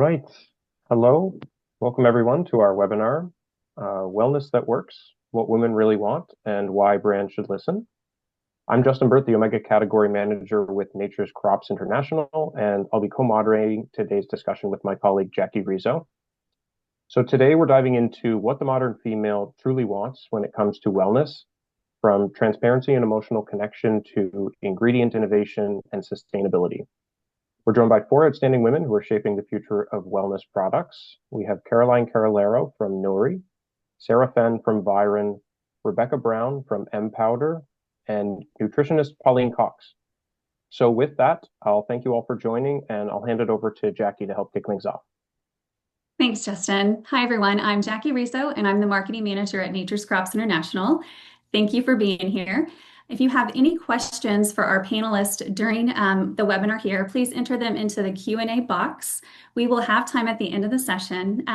right. Hello. Welcome everyone to our webinar, Wellness That Works, What Women Really Want and Why Brands Should Listen. I'm Justin Burt, the Omega Category Manager with Nature's Crops International, and I'll be co-moderating today's discussion with my colleague, Jackie Rizo. So today we're diving into what the modern female truly wants when it comes to wellness, from transparency and emotional connection to ingredient innovation and sustainability. We're joined by four outstanding women who are shaping the future of wellness products. We have Caroline Carolero from Nori, Sarah Fenn from Viron, Rebecca Brown from M Powder, and nutritionist Pauline Cox. So with that, I'll thank you all for joining, and I'll hand it over to Jackie to help kick things off. Thanks, Justin. Hi, everyone. I'm Jackie Rizo, and I'm the marketing manager at Nature's Crops International. Thank you for being here. If you have any questions for our panelists during the webinar here, please enter them into the Q&A box. We will have time at the end of the session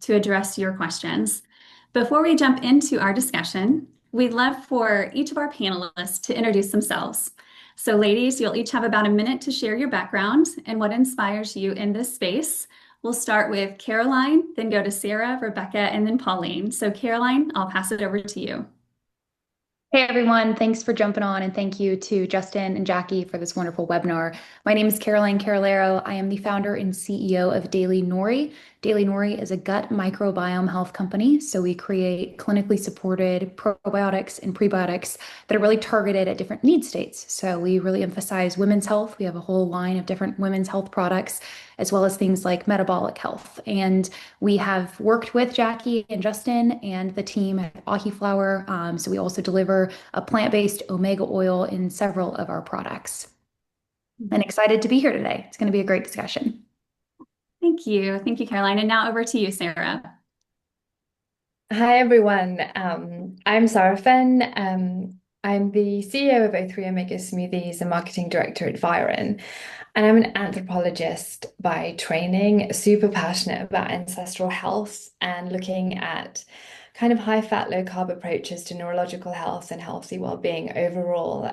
to address your questions. Before we jump into our discussion, we'd love for each of our panelists to introduce themselves. So ladies, you'll each have about a minute to share your background and what inspires you in this space. We'll start with Caroline, then go to Sarah, Rebecca, and then Pauline. So Caroline, I'll pass it over to you. Hey everyone, thanks for jumping on, and thank you to Justin and Jackie for this wonderful webinar. My name is Caroline Carolero. I am the founder and CEO of Daily Nori. Daily Nori is a gut microbiome health company. So we create clinically supported probiotics and prebiotics that are really targeted at different need states. So we really emphasize women's health. We have a whole line of different women's health products, as well as things like metabolic health. And we have worked with Jackie and Justin and the team at Ahi Flour. So we also deliver a plant-based omega oil in several of our products. And excited to be here today. It's going to be a great discussion. Thank you. Thank you, Caroline. And now over to you, Sarah. Hi, everyone. I'm Sarah Fenn. I'm the CEO of O3 Omega Smoothies and marketing director at Viron. And I'm an anthropologist by training, super passionate about ancestral health and looking at kind of high fat, low carb approaches to neurological health and healthy well-being overall.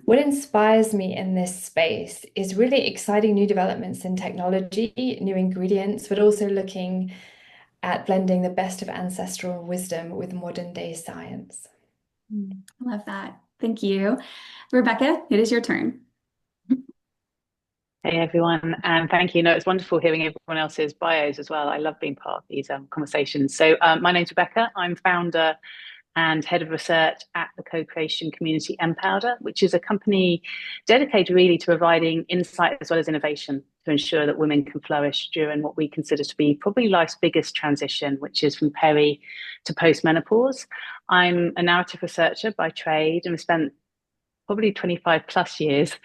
What inspires me in this space is really exciting new developments in technology, new ingredients, but also looking at blending the best of ancestral wisdom with modern day science. I love that. Thank you. Rebecca, it is your turn. Hey everyone, and thank you. No, it's wonderful hearing everyone else's bios as well. I love being part of these conversations. So my name's Rebecca. I'm founder and head of research at the co-creation community M Powder, which is a company dedicated really to providing insight as well as innovation to ensure that women can flourish during what we consider to be probably life's biggest transition, which is from peri to post-menopause. I'm a narrative researcher by trade and have spent probably 25 plus years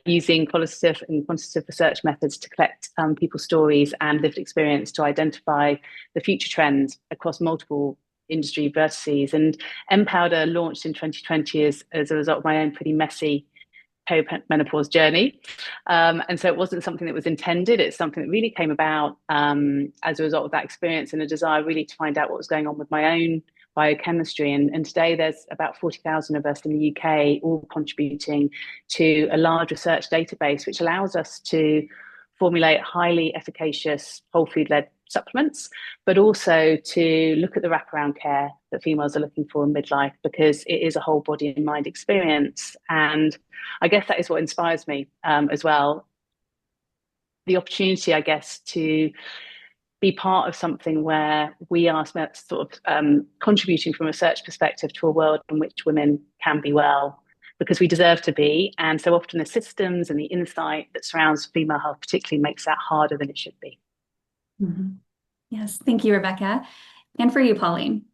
using qualitative and quantitative research methods to collect people's stories and lived experience to identify the future trends across multiple industry vertices. And M Powder launched in 2020 as a result of my own pretty messy perimenopause journey. And so it wasn't something that was intended. It's something that really came about as a result of that experience and a desire really to find out what was going on with my own biochemistry. And today there's about 40,000 of us in the UK, all contributing to a large research database, which allows us to formulate highly efficacious whole food-led supplements, but also to look at the wraparound care that females are looking for in midlife, because it is a whole body and mind experience. And I guess that is what inspires me as well. The opportunity, I guess, to be part of something where we are sort of contributing from a research perspective to a world in which women can be well, because we deserve to be. And so often the systems and the insight that surrounds female health particularly makes that harder than it should be. Mm-hmm. Yes, thank you, Rebecca. And for you, Pauline.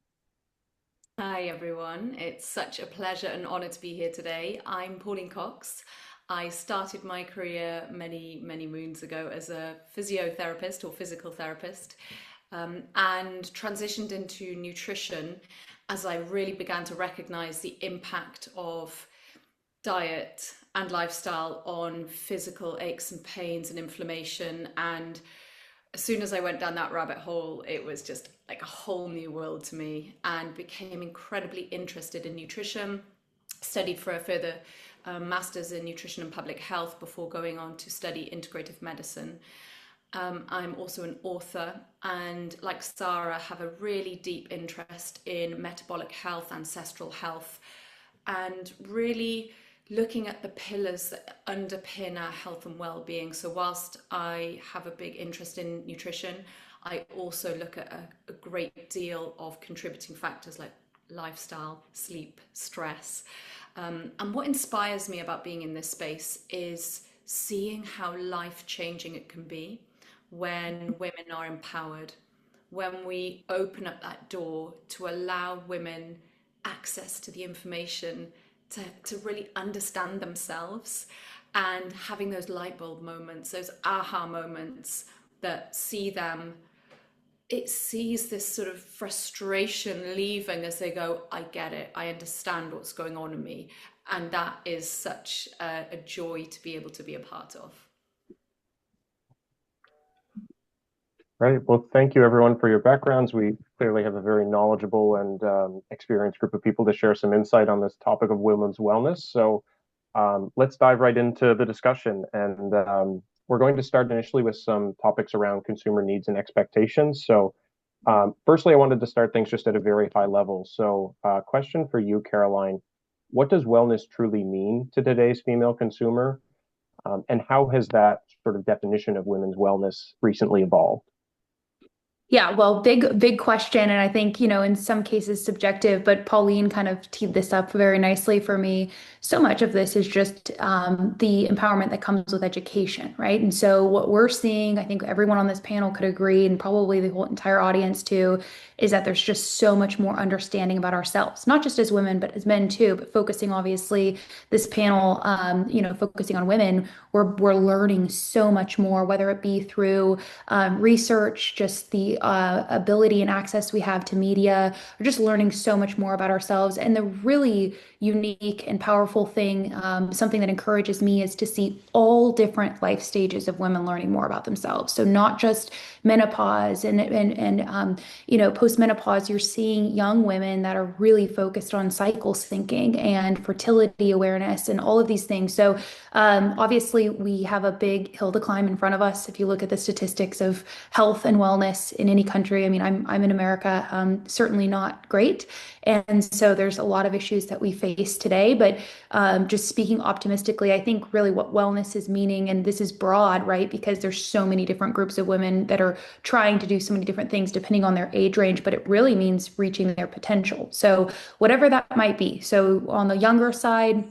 Hi, everyone. It's such a pleasure and honor to be here today. I'm Pauline Cox. I started my career many, many moons ago as a physiotherapist or physical therapist, and transitioned into nutrition as I really began to recognize the impact of diet and lifestyle on physical aches and pains and inflammation. And as soon as I went down that rabbit hole, it was just like a whole new world to me, and became incredibly interested in nutrition, studied for a further master's in nutrition and public health before going on to study integrative medicine. I'm also an author, and like Sarah, have a really deep interest in metabolic health, ancestral health, and really looking at the pillars that underpin our health and well-being. So whilst I have a big interest in nutrition, I also look at a great deal of contributing factors like lifestyle, sleep, stress. And what inspires me about being in this space is seeing how life-changing it can be when women are empowered, when we open up that door to allow women access to the information to really understand themselves, and having those light bulb moments, those aha moments that it sees this sort of frustration leaving as they go, I get it, I understand what's going on in me. And that is such a joy to be able to be a part of. Right. Well, thank you everyone for your backgrounds. We clearly have a very knowledgeable and experienced group of people to share some insight on this topic of women's wellness. So let's dive right into the discussion. And we're going to start initially with some topics around consumer needs and expectations. So firstly, I wanted to start things just at a very high level. So question for you, Caroline. What does wellness truly mean to today's female consumer? And how has that sort of definition of women's wellness recently evolved? Yeah, well, big question. And I think, in some cases subjective, but Pauline kind of teed this up very nicely for me. So much of this is just the empowerment that comes with education, right? And so what we're seeing, I think everyone on this panel could agree, and probably the whole entire audience too, is that there's just so much more understanding about ourselves, not just as women, but as men too, but focusing obviously this panel, focusing on women, we're learning so much more, whether it be through research, just the ability and access we have to media, or just learning so much more about ourselves. And the really unique and powerful thing, something that encourages me, is to see all different life stages of women learning more about themselves. So not just menopause and post-menopause, you're seeing young women that are really focused on cycle syncing and fertility awareness and all of these things. So obviously we have a big hill to climb in front of us. If you look at the statistics of health and wellness in any country, I mean, I'm in America, certainly not great. And so there's a lot of issues that we face today, but just speaking optimistically, I think really what wellness is meaning, and this is broad, right? Because there's so many different groups of women that are trying to do so many different things depending on their age range, but it really means reaching their potential. So whatever that might be. So on the younger side,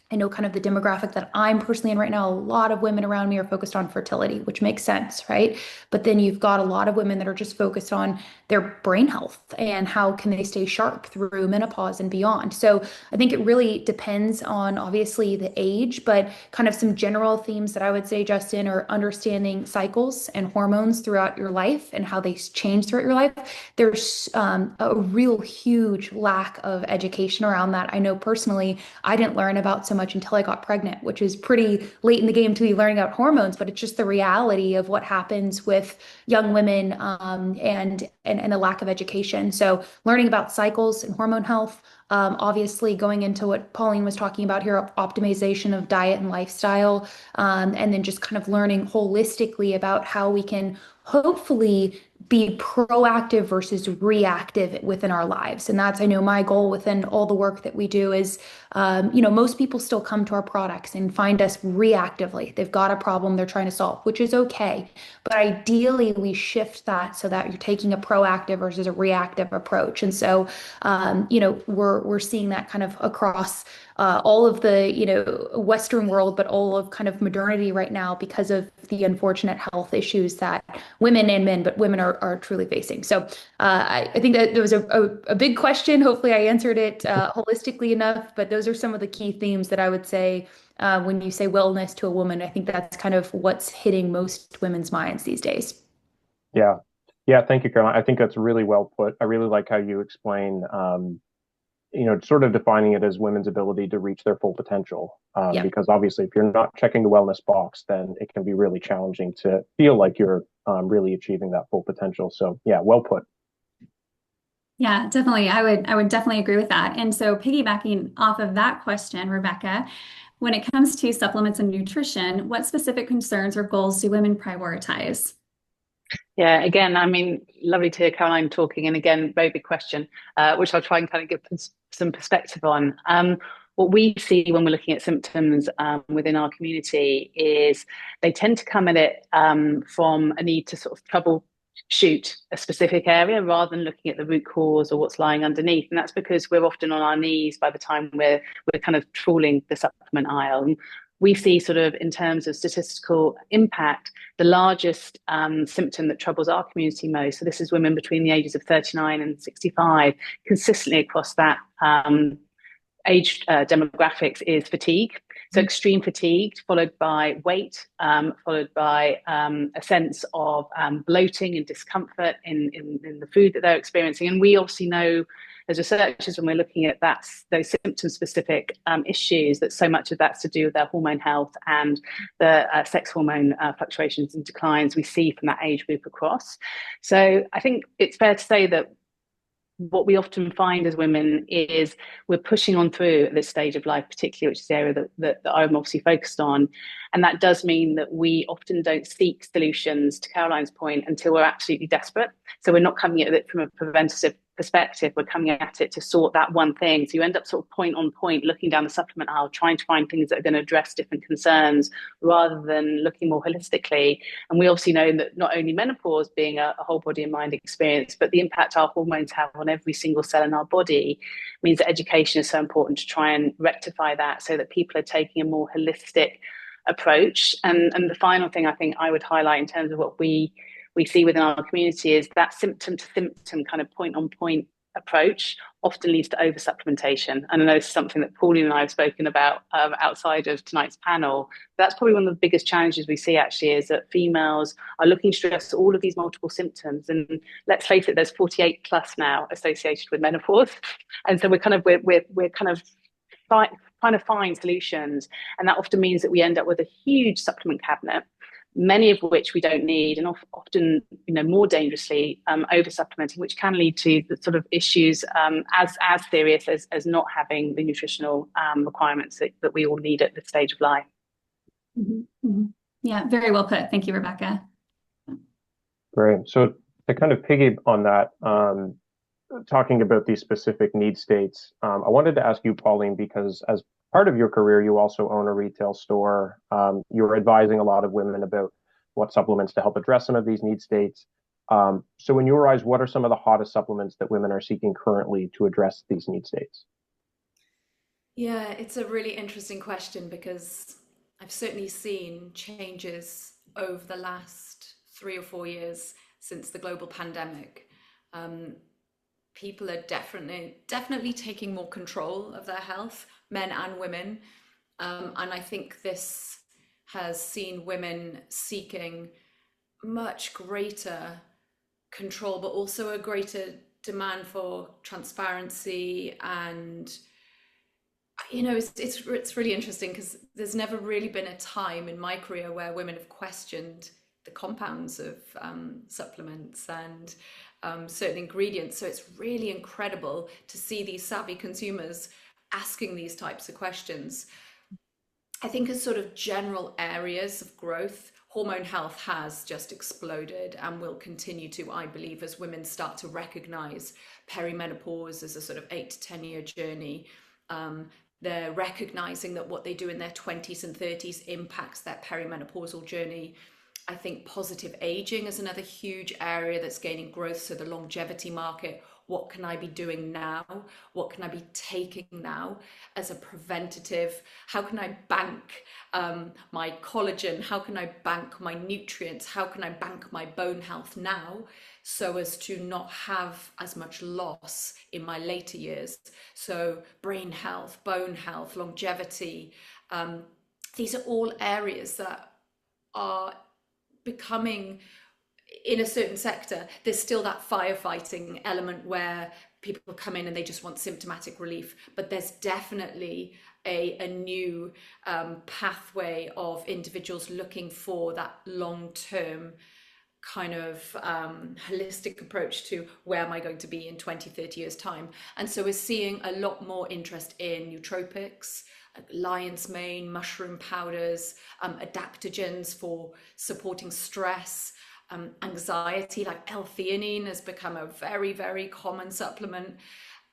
I know kind of the demographic that I'm personally in right now, a lot of women around me are focused on fertility, which makes sense, right? But then you've got a lot of women that are just focused on their brain health and how can they stay sharp through menopause and beyond. So I think it really depends on obviously the age, but kind of some general themes that I would say, Justin, are understanding cycles and hormones throughout your life and how they change throughout your life. There's a real huge lack of education around that. I know personally, I didn't learn about so much until I got pregnant, which is pretty late in the game to be learning about hormones, but it's just the reality of what happens with young women and the lack of education. So learning about cycles and hormone health, obviously going into what Pauline was talking about here, optimization of diet and lifestyle, and then just kind of learning holistically about how we can hopefully be proactive versus reactive within our lives. And that's, I know, my goal within all the work that we do is, most people still come to our products and find us reactively. They've got a problem they're trying to solve, which is okay. But ideally, we shift that so that you're taking a proactive versus a reactive approach. And so, we're seeing that kind of across all of the, Western world, but all of kind of modernity right now because of the unfortunate health issues that women and men, but women are truly facing. So I think that there was a big question. Hopefully I answered it holistically enough, but those are some of the key themes that I would say when you say wellness to a woman. I think that's kind of what's hitting most women's minds these days. Yeah. Yeah. Thank you, Caroline. I think that's really well put. I really like how you explain, sort of defining it as women's ability to reach their full potential. Yeah. Because obviously, if you're not checking the wellness box, then it can be really challenging to feel like you're really achieving that full potential. So, yeah, well put. Yeah, definitely. I would definitely agree with that. And so piggybacking off of that question, Rebecca, when it comes to supplements and nutrition, what specific concerns or goals do women prioritize? Yeah, again, I mean, lovely to hear Caroline talking. And again, very big question, which I'll try and kind of give some perspective on. What we see when we're looking at symptoms within our community is they tend to come at it from a need to sort of troubleshoot a specific area rather than looking at the root cause or what's lying underneath. And that's because we're often on our knees by the time we're kind of trawling the supplement aisle. And we see sort of in terms of statistical impact, the largest symptom that troubles our community most. So this is women between the ages of 39 and 65, consistently across that age demographics is fatigue. So extreme fatigue, followed by weight, followed by a sense of bloating and discomfort in the food that they're experiencing. And we obviously know as researchers, when we're looking at those symptom-specific issues, that so much of that's to do with their hormone health and the sex hormone fluctuations and declines we see from that age group across. So I think it's fair to say that what we often find as women is we're pushing on through at this stage of life, particularly, which is the area that I'm obviously focused on. And that does mean that we often don't seek solutions, to Caroline's point, until we're absolutely desperate. So we're not coming at it from a preventative perspective, we're coming at it to sort that one thing. So you end up sort of point on point, looking down the supplement aisle, trying to find things that are going to address different concerns rather than looking more holistically. And we obviously know that not only menopause being a whole body and mind experience, but the impact our hormones have on every single cell in our body means that education is so important to try and rectify that so that people are taking a more holistic approach. And the final thing I think I would highlight in terms of what we see within our community is that symptom to symptom kind of point on point approach often leads to over supplementation. And I know this is something that Pauline and I have spoken about outside of tonight's panel. That's probably one of the biggest challenges we see actually, is that females are looking to address all of these multiple symptoms. And let's face it, there's 48 plus now associated with menopause. And so we're kind of trying to find solutions. And that often means that we end up with a huge supplement cabinet, many of which we don't need, and often, more dangerously, over supplementing, which can lead to the sort of issues as serious as not having the nutritional requirements that we all need at this stage of life. Mm-hmm. Mm-hmm. Yeah, very well put. Thank you, Rebecca. Great. So to kind of piggy on that, talking about these specific need states, I wanted to ask you, Pauline, because as part of your career, you also own a retail store. You're advising a lot of women about what supplements to help address some of these need states. So in your eyes, what are some of the hottest supplements that women are seeking currently to address these need states? Yeah, it's a really interesting question because I've certainly seen changes over the last 3 or 4 years since the global pandemic. People are definitely taking more control of their health, men and women. And I think this has seen women seeking much greater control, but also a greater demand for transparency. And it's really interesting because there's never really been a time in my career where women have questioned the compounds of supplements and certain ingredients. So it's really incredible to see these savvy consumers asking these types of questions. I think as sort of general areas of growth, hormone health has just exploded and will continue to, I believe, as women start to recognize perimenopause as a sort of 8 to 10 year journey. They're recognizing that what they do in their 20s and 30s impacts their perimenopausal journey. I think positive aging is another huge area that's gaining growth. So the longevity market, what can I be doing now? What can I be taking now as a preventative? How can I bank my collagen? How can I bank my nutrients? How can I bank my bone health now so as to not have as much loss in my later years? So brain health, bone health, longevity, these are all areas that are becoming, in a certain sector, there's still that firefighting element where people come in and they just want symptomatic relief, but there's definitely a new pathway of individuals looking for that long-term kind of holistic approach to where am I going to be in 20, 30 years time. And so we're seeing a lot more interest in nootropics, lion's mane, mushroom powders, adaptogens for supporting stress, anxiety, like L-theanine has become a very, very common supplement.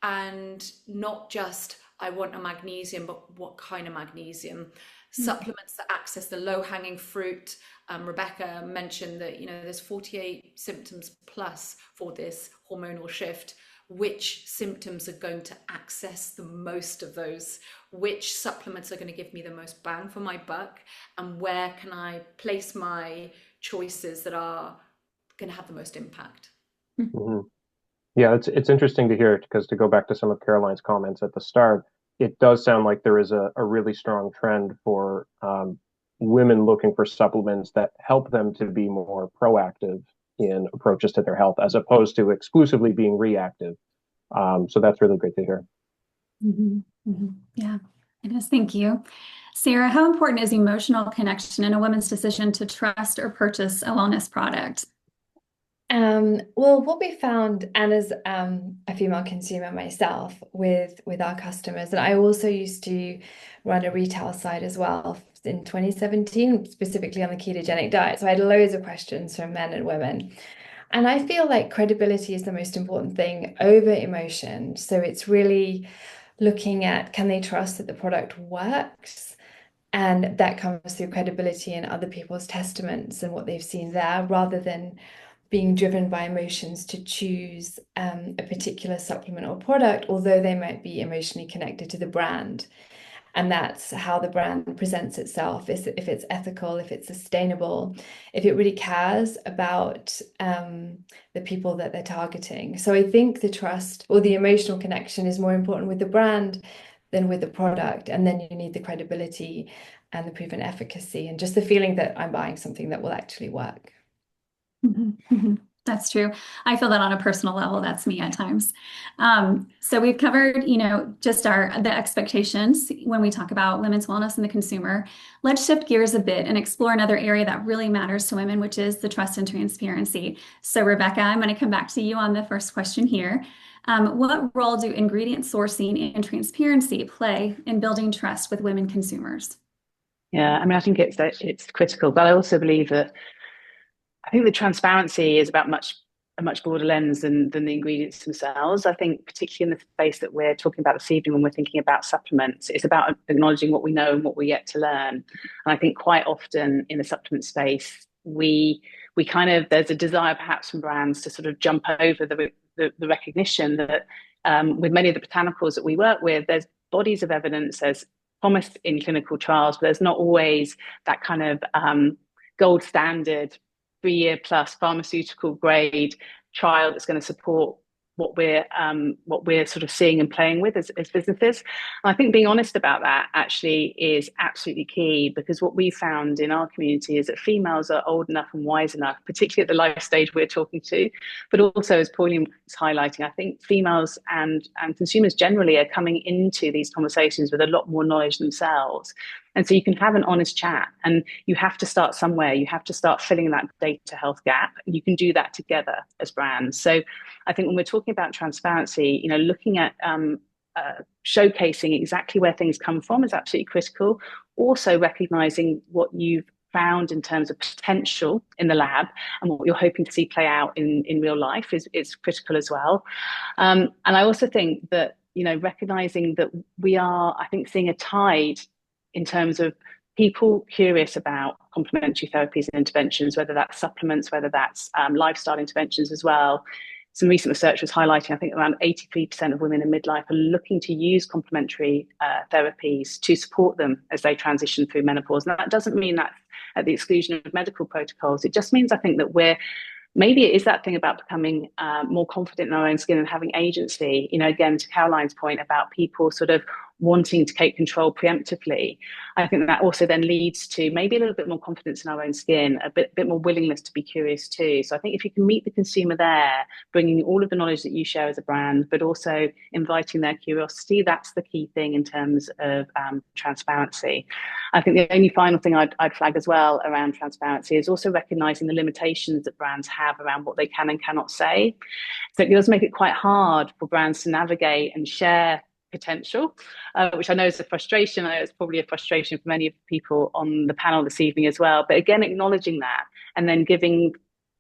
And not just, I want a magnesium, but what kind of magnesium? Supplements that access the low-hanging fruit. Rebecca mentioned that, there's 48 symptoms plus for this hormonal shift. Which symptoms are going to access the most of those? Which supplements are going to give me the most bang for my buck? And where can I place my choices that are going to have the most impact? Mm-hmm. Yeah, it's interesting to hear because to go back to some of Caroline's comments at the start, it does sound like there is a really strong trend for women looking for supplements that help them to be more proactive in approaches to their health as opposed to exclusively being reactive. So that's really great to hear. Mm-hmm. Mm-hmm. Yeah, it is. Thank you. Sarah, how important is emotional connection in a woman's decision to trust or purchase a wellness product? Well, what we found, and as a female consumer myself, with our customers, and I also used to run a retail site as well in 2017, specifically on the ketogenic diet. So I had loads of questions from men and women. And I feel like credibility is the most important thing over emotion. So it's really looking at, can they trust that the product works? And that comes through credibility in other people's testaments and what they've seen there, rather than being driven by emotions to choose a particular supplement or product, although they might be emotionally connected to the brand. And that's how the brand presents itself, is if it's ethical, if it's sustainable, if it really cares about the people that they're targeting. So I think the trust or the emotional connection is more important with the brand than with the product. And then you need the credibility and the proven efficacy and just the feeling that I'm buying something that will actually work. Mm-hmm. Mm-hmm. That's true. I feel that on a personal level. That's me at times. So we've covered, just the expectations when we talk about women's wellness and the consumer. Let's shift gears a bit and explore another area that really matters to women, which is the trust and transparency. So Rebecca, I'm going to come back to you on the first question here. What role do ingredient sourcing and transparency play in building trust with women consumers? Yeah, I mean, I think it's critical, but I also believe that I think the transparency is about a much broader lens than the ingredients themselves. I think particularly in the space that we're talking about this evening when we're thinking about supplements, it's about acknowledging what we know and what we're yet to learn. And I think quite often in the supplement space, we kind of, there's a desire perhaps from brands to sort of jump over the recognition that with many of the botanicals that we work with, there's bodies of evidence, there's promise in clinical trials, but there's not always that kind of gold standard 3-year plus pharmaceutical grade trial that's going to support what we're sort of seeing and playing with as businesses. And I think being honest about that actually is absolutely key, because what we found in our community is that females are old enough and wise enough, particularly at the life stage we're talking to, but also, as Pauline was highlighting, I think females and consumers generally are coming into these conversations with a lot more knowledge themselves. And so you can have an honest chat, and you have to start somewhere. You have to start filling that data health gap. You can do that together as brands. So I think when we're talking about transparency, looking at showcasing exactly where things come from is absolutely critical. Also recognizing what you've found in terms of potential in the lab and what you're hoping to see play out in real life is critical as well. And I also think that, recognizing that we are, I think, seeing a tide in terms of people curious about complementary therapies and interventions, whether that's supplements, whether that's lifestyle interventions as well. Some recent research was highlighting, I think around 83% of women in midlife are looking to use complementary therapies to support them as they transition through menopause. And that doesn't mean that's at the exclusion of medical protocols. It just means, I think, that maybe it is that thing about becoming more confident in our own skin and having agency. Again, to Caroline's point about people sort of wanting to take control preemptively, I think that also then leads to maybe a little bit more confidence in our own skin, a bit more willingness to be curious too. So I think if you can meet the consumer there, bringing all of the knowledge that you share as a brand, but also inviting their curiosity, that's the key thing in terms of transparency. I think the only final thing I'd flag as well around transparency is also recognizing the limitations that brands have around what they can and cannot say. So it does make it quite hard for brands to navigate and share potential, which I know is a frustration. I know it's probably a frustration for many of the people on the panel this evening as well. But again, acknowledging that and then giving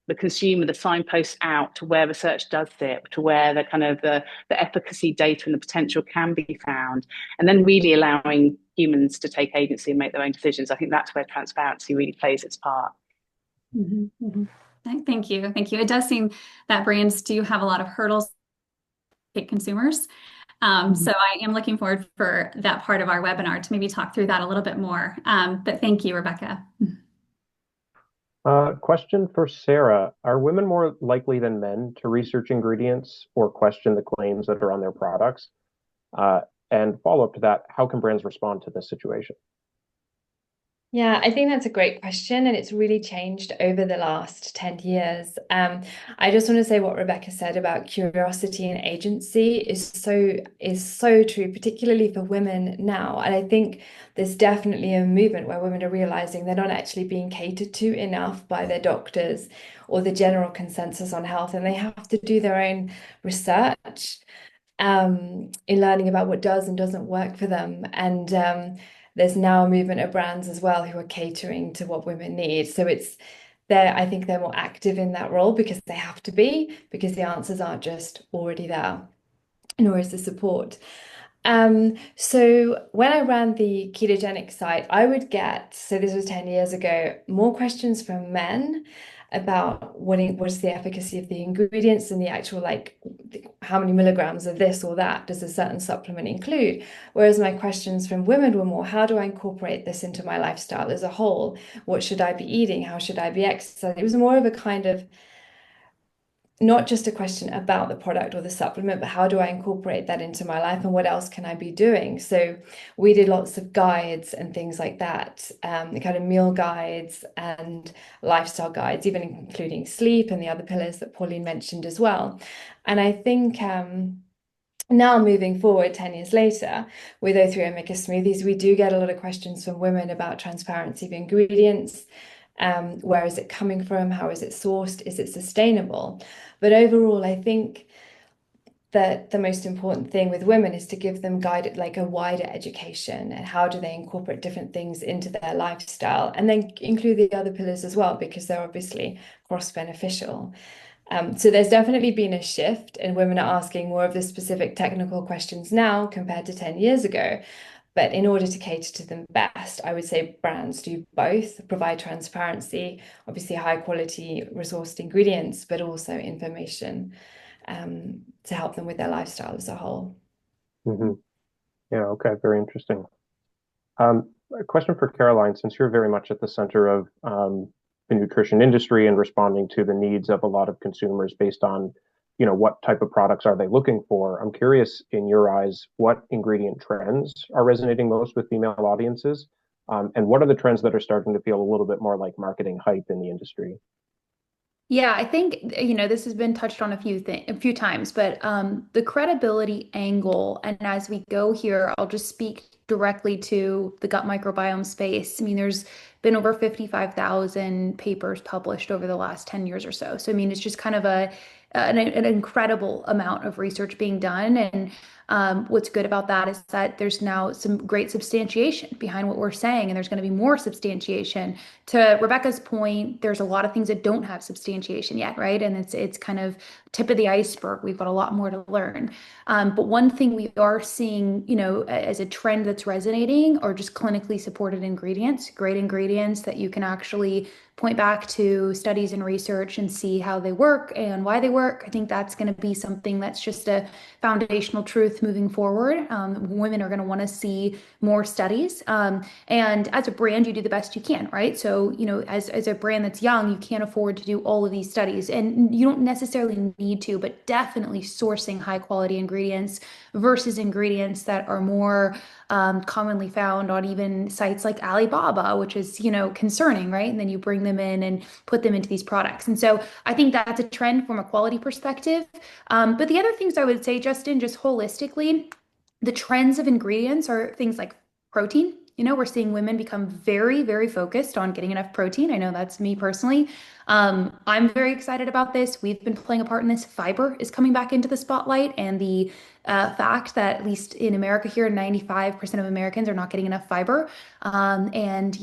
the consumer the signposts out to where research does sit, to where the kind of the efficacy data and the potential can be found, and then really allowing humans to take agency and make their own decisions. I think that's where transparency really plays its part. Mm-hmm, mm-hmm. Thank you. Thank you. It does seem that brands do have a lot of hurdles to hit consumers. So I am looking forward for that part of our webinar to maybe talk through that a little bit more. But thank you, Rebecca. Question for Sarah. Are women more likely than men to research ingredients or question the claims that are on their products? And follow up to that, how can brands respond to this situation? Yeah, I think that's a great question, and it's really changed over the last 10 years. I just want to say what Rebecca said about curiosity and agency is so true, particularly for women now. And I think there's definitely a movement where women are realizing they're not actually being catered to enough by their doctors or the general consensus on health, and they have to do their own research in learning about what does and doesn't work for them. And there's now a movement of brands as well who are catering to what women need. So I think they're more active in that role because they have to be, because the answers aren't just already there, nor is the support. So when I ran the ketogenic site, I would get, so this was 10 years ago, more questions from men about what's the efficacy of the ingredients and the actual, like, how many milligrams of this or that does a certain supplement include? Whereas my questions from women were more, how do I incorporate this into my lifestyle as a whole? What should I be eating? How should I be exercising? It was more of a kind of, not just a question about the product or the supplement, but how do I incorporate that into my life and what else can I be doing? So we did lots of guides and things like that, kind of meal guides and lifestyle guides, even including sleep and the other pillars that Pauline mentioned as well. And I think now moving forward 10 years later with O3 Omega Smoothies, we do get a lot of questions from women about transparency of ingredients. Where is it coming from? How is it sourced? Is it sustainable? But overall, I think that the most important thing with women is to give them guided, like a wider education, and how do they incorporate different things into their lifestyle, and then include the other pillars as well, because they're obviously cross-beneficial. So there's definitely been a shift, and women are asking more of the specific technical questions now compared to 10 years ago. But in order to cater to them best, I would say brands do both, provide transparency, obviously high quality resourced ingredients, but also information to help them with their lifestyle as a whole. Mm-hmm. Yeah, okay, very interesting. A question for Caroline, since you're very much at the center of the nutrition industry and responding to the needs of a lot of consumers based on what type of products are they looking for? I'm curious, in your eyes, what ingredient trends are resonating most with female audiences? And what are the trends that are starting to feel a little bit more like marketing hype in the industry? Yeah, I think, this has been touched on a few times, but the credibility angle, and as we go here, I'll just speak directly to the gut microbiome space. I mean, there's been over 55,000 papers published over the last 10 years or so. So, I mean, it's just kind of an incredible amount of research being done. And what's good about that is that there's now some great substantiation behind what we're saying, and there's going to be more substantiation. To Rebecca's point, there's a lot of things that don't have substantiation yet, right? And it's kind of tip of the iceberg. We've got a lot more to learn. But one thing we are seeing, as a trend that's resonating, are just clinically supported ingredients, great ingredients that you can actually point back to studies and research and see how they work and why they work. I think that's going to be something that's just a foundational truth moving forward. Women are going to want to see more studies. And as a brand, you do the best you can, right? So, as a brand that's young, you can't afford to do all of these studies, and you don't necessarily need to, but definitely sourcing high quality ingredients versus ingredients that are more commonly found on even sites like Alibaba, which is, concerning, right? And then you bring them in and put them into these products. And so I think that's a trend from a quality perspective. But the other things I would say, Justin, just holistically, the trends of ingredients are things like protein. We're seeing women become very, very focused on getting enough protein. I know that's me personally. I'm very excited about this. We've been playing a part in this. Fiber is coming back into the spotlight, and the fact that, at least in America here, 95% of Americans are not getting enough fiber. And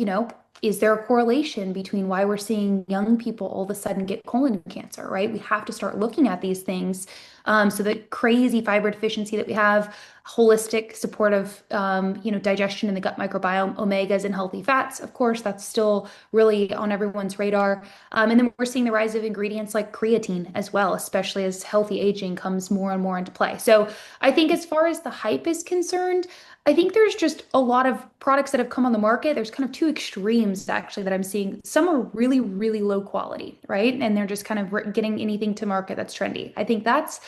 is there a correlation between why we're seeing young people all of a sudden get colon cancer, right? We have to start looking at these things. So the crazy fiber deficiency that we have, holistic supportive, digestion in the gut microbiome, omegas and healthy fats, of course, that's still really on everyone's radar. And then we're seeing the rise of ingredients like creatine as well, especially as healthy aging comes more and more into play. So I think as far as the hype is concerned, I think there's just a lot of products that have come on the market. There's kind of two extremes actually that I'm seeing. Some are really, really low quality, right? And they're just kind of getting anything to market that's trendy. I think that's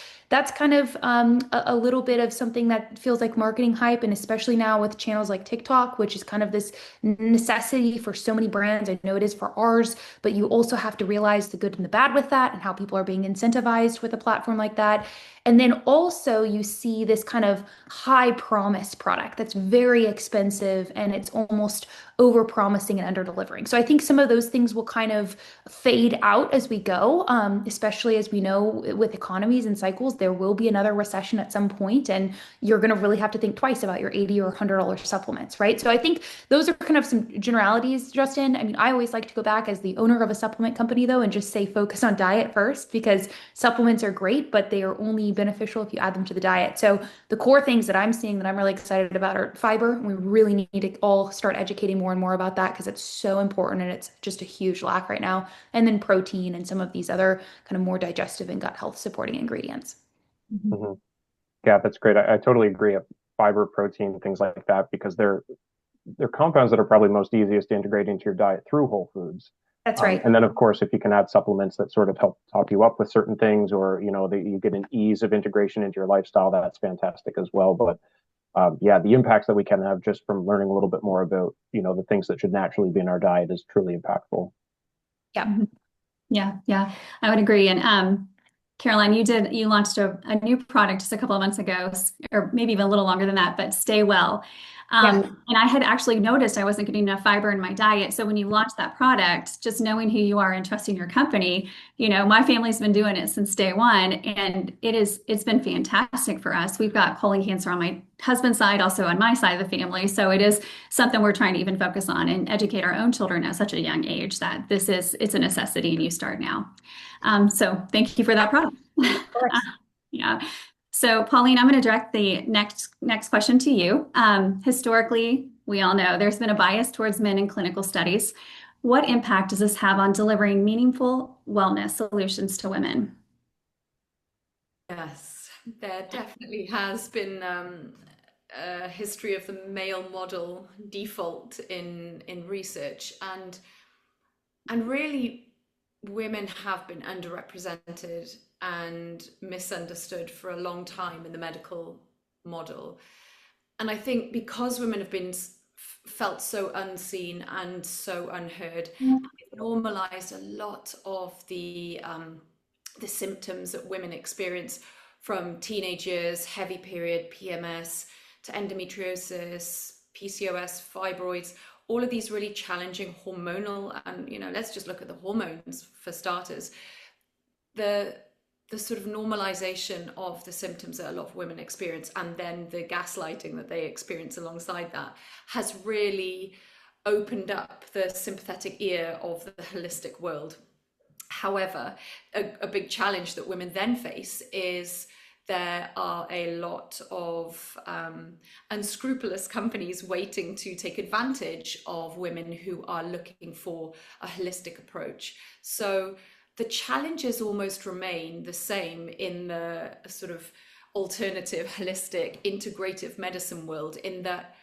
kind of a little bit of something that feels like marketing hype, and especially now with channels like TikTok, which is kind of this necessity for so many brands. I know it is for ours, but you also have to realize the good and the bad with that and how people are being incentivized with a platform like that. And then also you see this kind of high promise product that's very expensive and it's almost over promising and under delivering. So I think some of those things will kind of fade out as we go, especially as we know with economies and cycles, there will be another recession at some point, and you're going to really have to think twice about your $80 or $100 supplements, right? So I think those are kind of some generalities, Justin. I mean, I always like to go back as the owner of a supplement company, though, and just say focus on diet first, because supplements are great, but they are only beneficial if you add them to the diet. So the core things that I'm seeing that I'm really excited about are fiber. We really need to all start educating more and more about that because it's so important and it's just a huge lack right now. And then protein and some of these other kind of more digestive and gut health supporting ingredients. Mhm. Yeah, that's great. I totally agree. Fiber, protein, things like that, because they're compounds that are probably most easiest to integrate into your diet through whole foods. That's right. And then, of course, if you can add supplements that sort of help top you up with certain things, or that you get an ease of integration into your lifestyle, that's fantastic as well. But yeah, the impacts that we can have just from learning a little bit more about the things that should naturally be in our diet is truly impactful. Yeah. Yeah, I would agree. And Caroline, you launched a new product just a couple of months ago, or maybe even a little longer than that, but Stay Well. And I had actually noticed I wasn't getting enough fiber in my diet. So when you launched that product, just knowing who you are and trusting your company, my family's been doing it since day one, and it's been fantastic for us. We've got colon cancer on my husband's side, also on my side of the family. So it is something we're trying to even focus on and educate our own children at such a young age that it's a necessity and you start now. So thank you for that product. Of course. Yeah. So Pauline, I'm going to direct the next question to you. Historically, we all know there's been a bias towards men in clinical studies. What impact does this have on delivering meaningful wellness solutions to women? Yes, there definitely has been a history of the male model default in research, and really women have been underrepresented and misunderstood for a long time in the medical model. And I think because women have been felt so unseen and so unheard, it normalized a lot of the symptoms that women experience, from teenage years, heavy period, PMS, to endometriosis, PCOS, fibroids, all of these really challenging hormonal, and let's just look at the hormones for starters. The sort of normalization of the symptoms that a lot of women experience, and then the gaslighting that they experience alongside that, has really opened up the sympathetic ear of the holistic world. However, a big challenge that women then face is there are a lot of unscrupulous companies waiting to take advantage of women who are looking for a holistic approach. So the challenges almost remain the same in the sort of alternative, holistic, integrative medicine world, in that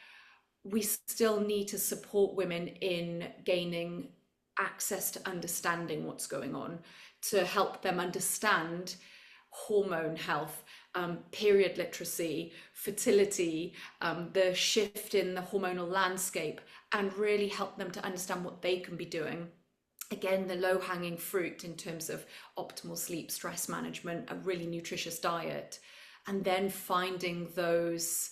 we still need to support women in gaining access to understanding what's going on, to help them understand hormone health, period literacy, fertility, the shift in the hormonal landscape, and really help them to understand what they can be doing. Again, the low-hanging fruit in terms of optimal sleep, stress management, a really nutritious diet, and then finding those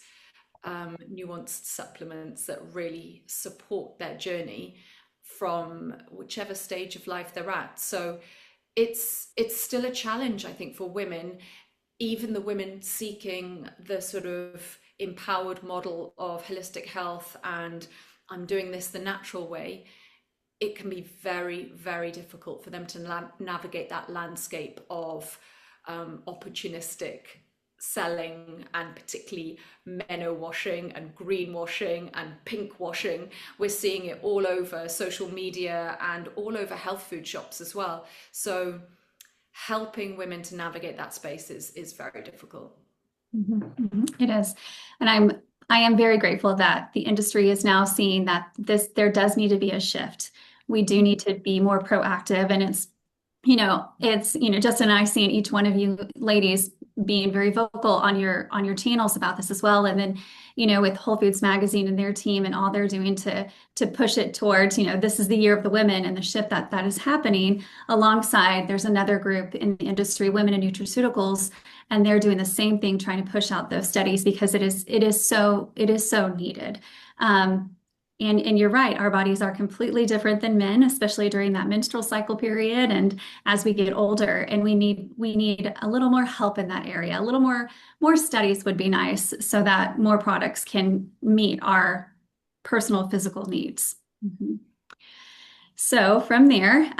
nuanced supplements that really support their journey from whichever stage of life they're at. So it's still a challenge, I think, for women, even the women seeking the sort of empowered model of holistic health and I'm doing this the natural way. it can be very, very difficult for them to navigate that landscape of opportunistic selling, and particularly menno washing and greenwashing and pink washing. We're seeing it all over social media and all over health food shops as well. So helping women to navigate that space is very difficult. It is. And I am very grateful that the industry is now seeing that there does need to be a shift. We do need to be more proactive, and it's Justin and I seeing each one of you ladies being very vocal on your channels about this as well. And then, with Whole Foods Magazine and their team and all they're doing to push it towards, this is the year of the women and the shift that is happening. Alongside, there's another group in the industry, Women in Nutraceuticals, and they're doing the same thing, trying to push out those studies because it is so needed. And you're right, our bodies are completely different than men, especially during that menstrual cycle period and as we get older. And we need a little more help in that area. A little more studies would be nice so that more products can meet our personal physical needs. So from there,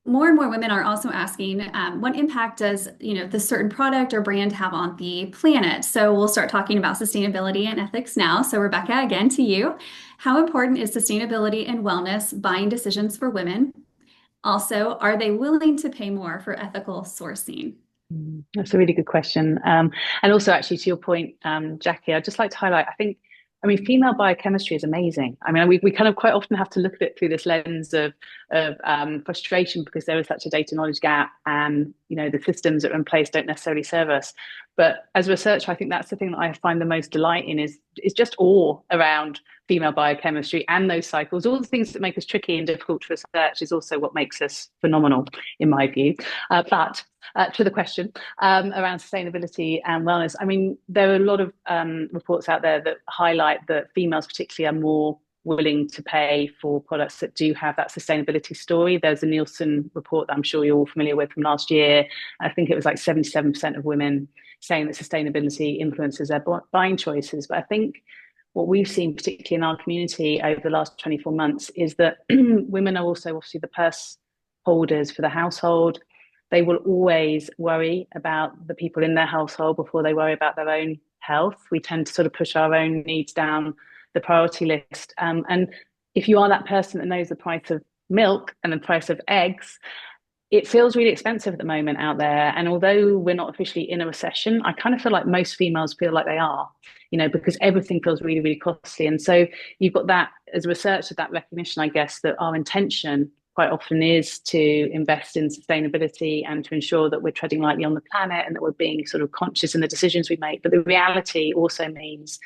more and more women are also asking, what impact does the certain product or brand have on the planet? So we'll start talking about sustainability and ethics now. So Rebecca, again to you. How important is sustainability and wellness buying decisions for women? Also, are they willing to pay more for ethical sourcing? That's a really good question. And also, actually, to your point, Jackie, I'd just like to highlight, I mean, female biochemistry is amazing. I mean, we kind of quite often have to look at it through this lens of frustration because there is such a data knowledge gap, and the systems that are in place don't necessarily serve us. But as a researcher, I think that's the thing that I find the most delight in is just awe around female biochemistry and those cycles. All the things that make us tricky and difficult to research is also what makes us phenomenal, in my view. But to the question around sustainability and wellness, I mean, there are a lot of reports out there that highlight that females particularly are more willing to pay for products that do have that sustainability story. There's a Nielsen report that I'm sure you're all familiar with from last year. I think it was like 77% of women saying that sustainability influences their buying choices. But I think what we've seen, particularly in our community over the last 24 months, is that women are also obviously the purse holders for the household. They will always worry about the people in their household before they worry about their own health. We tend to sort of push our own needs down the priority list. And if you are that person that knows the price of milk and the price of eggs, it feels really expensive at the moment out there. And although we're not officially in a recession, I kind of feel like most females feel like they are, because everything feels really, really costly. And so you've got that as a researcher, that recognition, I guess, that our intention quite often is to invest in sustainability and to ensure that we're treading lightly on the planet and that we're being sort of conscious in the decisions we make. But the reality also means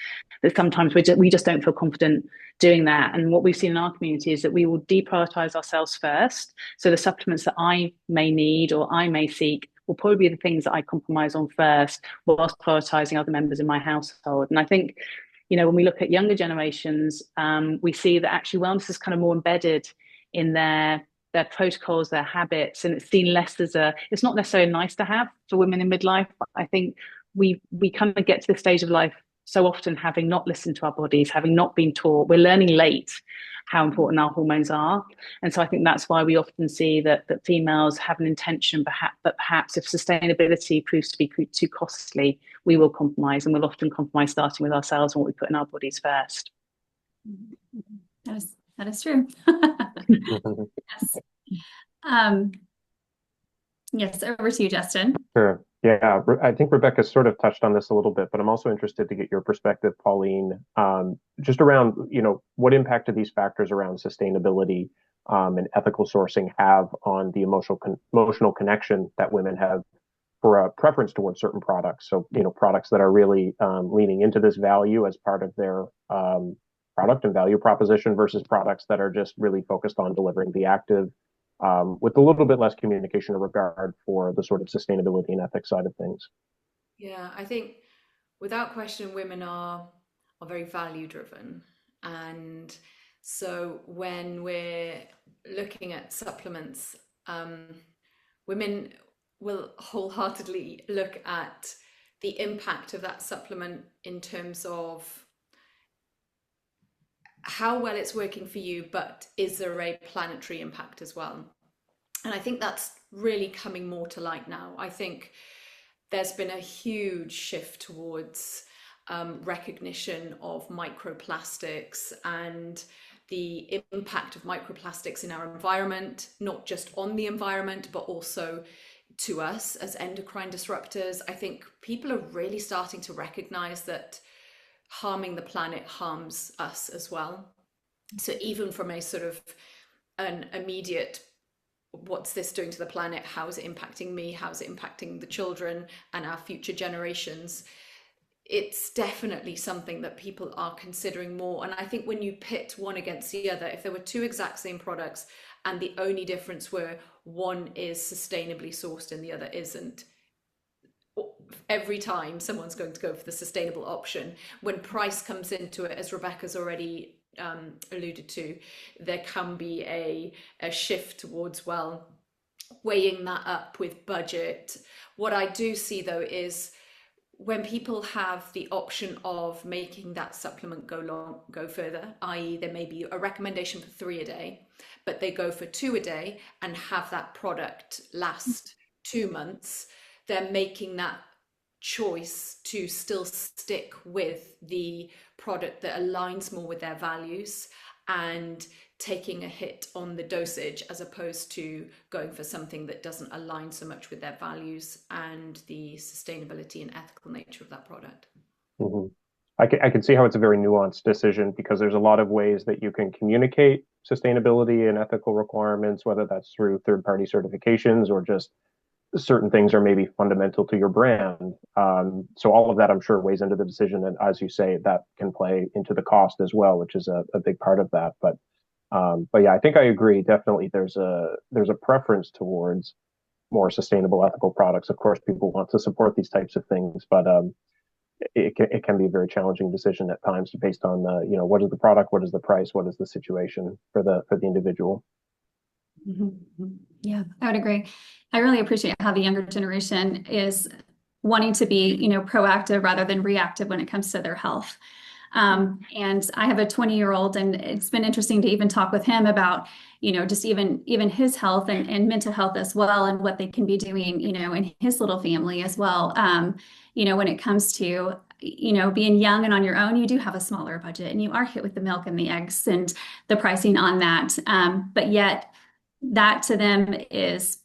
that sometimes we just don't feel confident doing that. And what we've seen in our community is that we will deprioritize ourselves first. So the supplements that I may need or I may seek will probably be the things that I compromise on first, whilst prioritizing other members in my household. And I think, when we look at younger generations, we see that actually wellness is kind of more embedded in their protocols, their habits, and it's seen less as it's not necessarily nice to have for women in midlife. But I think we kind of get to this stage of life so often having not listened to our bodies, having not been taught. We're learning late how important our hormones are. And so I think that's why we often see that females have an intention, perhaps if sustainability proves to be too costly, we will compromise, and we'll often compromise starting with ourselves and what we put in our bodies first. That is true. Yes. Yes, over to you, Justin. Sure. Yeah, I think Rebecca sort of touched on this a little bit, but I'm also interested to get your perspective, Pauline, just around, what impact do these factors around sustainability and ethical sourcing have on the emotional connection that women have for a preference towards certain products? So, products that are really leaning into this value as part of their product and value proposition versus products that are just really focused on delivering the active with a little bit less communication or regard for the sort of sustainability and ethics side of things. Yeah, I think without question, women are very value driven. And so when we're looking at supplements, women will wholeheartedly look at the impact of that supplement in terms of how well it's working for you, but is there a planetary impact as well? And I think that's really coming more to light now. I think there's been a huge shift towards recognition of microplastics and the impact of microplastics in our environment, not just on the environment, but also to us as endocrine disruptors. I think people are really starting to recognize that harming the planet harms us as well. So even from a sort of an immediate, what's this doing to the planet? How is it impacting me? How is it impacting the children and our future generations? It's definitely something that people are considering more. And I think when you pit one against the other, if there were two exact same products and the only difference were one is sustainably sourced and the other isn't, every time someone's going to go for the sustainable option. When price comes into it, as Rebecca's already alluded to, there can be a shift towards, well, weighing that up with budget. What I do see though is when people have the option of making that supplement go further, i.e. there may be a recommendation for 3 a day, but they go for 2 a day and have that product last 2 months, they're making that choice to still stick with the product that aligns more with their values and taking a hit on the dosage, as opposed to going for something that doesn't align so much with their values and the sustainability and ethical nature of that product. Mm-hmm. I can see how it's a very nuanced decision, because there's a lot of ways that you can communicate sustainability and ethical requirements, whether that's through third-party certifications or just certain things are maybe fundamental to your brand. So all of that, I'm sure, weighs into the decision. And as you say, that can play into the cost as well, which is a big part of that. But yeah, I think I agree. Definitely, there's a preference towards more sustainable, ethical products. Of course, people want to support these types of things, but it can be a very challenging decision at times based on what is the product, what is the price, what is the situation for the individual. Mm-hmm. Yeah, I would agree. I really appreciate how the younger generation is wanting to be, proactive rather than reactive when it comes to their health. And I have a 20-year-old, and it's been interesting to even talk with him about, just even his health and mental health as well, and what they can be doing, in his little family as well. When it comes to, being young and on your own, you do have a smaller budget and you are hit with the milk and the eggs and the pricing on that. But yet that to them is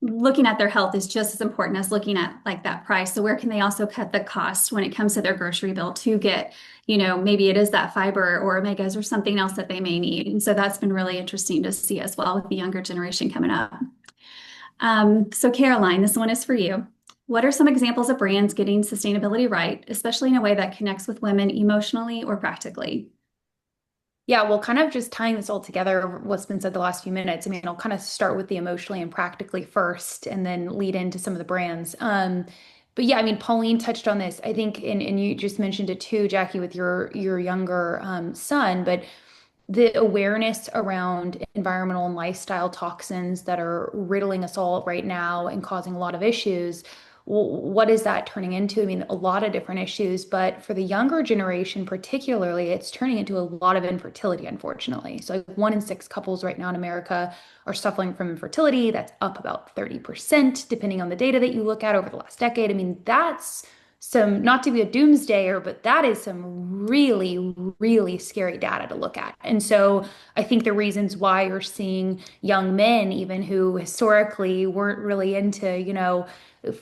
looking at their health is just as important as looking at like that price. So where can they also cut the cost when it comes to their grocery bill to get, maybe it is that fiber or omegas or something else that they may need. And so that's been really interesting to see as well with the younger generation coming up. So Caroline, this one is for you. What are some examples of brands getting sustainability right, especially in a way that connects with women emotionally or practically? Yeah, well, kind of just tying this all together, what's been said the last few minutes. I mean, I'll kind of start with the emotionally and practically first, and then lead into some of the brands. But yeah, I mean, Pauline touched on this, I think, and you just mentioned it too, Jackie, with your younger son. But the awareness around environmental and lifestyle toxins that are riddling us all right now and causing a lot of issues. What is that turning into? I mean, a lot of different issues, but for the younger generation particularly, it's turning into a lot of infertility, unfortunately. So like 1 in 6 couples right now in America are suffering from infertility. That's up about 30%, depending on the data that you look at over the last decade. I mean, that's some, not to be a doomsdayer, but that is some really, really scary data to look at. And so I think the reasons why you're seeing young men, even who historically weren't really into,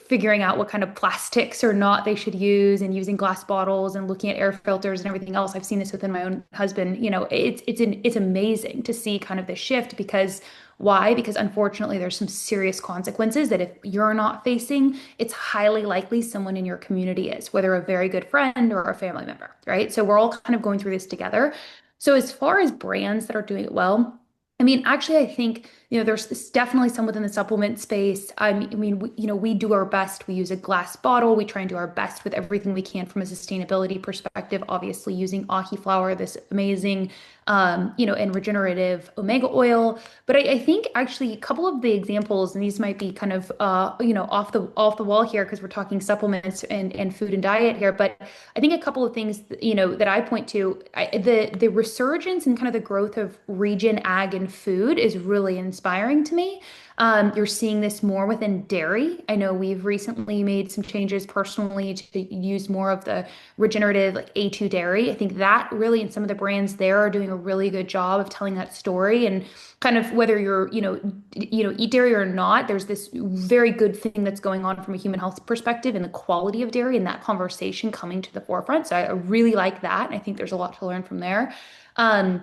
figuring out what kind of plastics or not they should use and using glass bottles and looking at air filters and everything else. I've seen this within my own husband. It's amazing to see kind of the shift, because why? Because unfortunately there's some serious consequences that if you're not facing, it's highly likely someone in your community is, whether a very good friend or a family member, right? So we're all kind of going through this together. So as far as brands that are doing it well, I mean, actually, I think, there's definitely some within the supplement space. I mean, we do our best. We use a glass bottle. We try and do our best with everything we can from a sustainability perspective, obviously using Ahi flower, this amazing and regenerative omega oil. But I think actually a couple of the examples, and these might be kind of, off the wall here because we're talking supplements and food and diet here. But I think a couple of things, that I point to, the resurgence and kind of the growth of regen ag and food is really inspiring to me. You're seeing this more within dairy. I know we've recently made some changes personally to use more of the regenerative, like A2 dairy. I think that really, and some of the brands there are doing a really good job of telling that story. And kind of whether you're, eat dairy or not, there's this very good thing that's going on from a human health perspective and the quality of dairy and that conversation coming to the forefront. So I really like that. And I think there's a lot to learn from there. Um,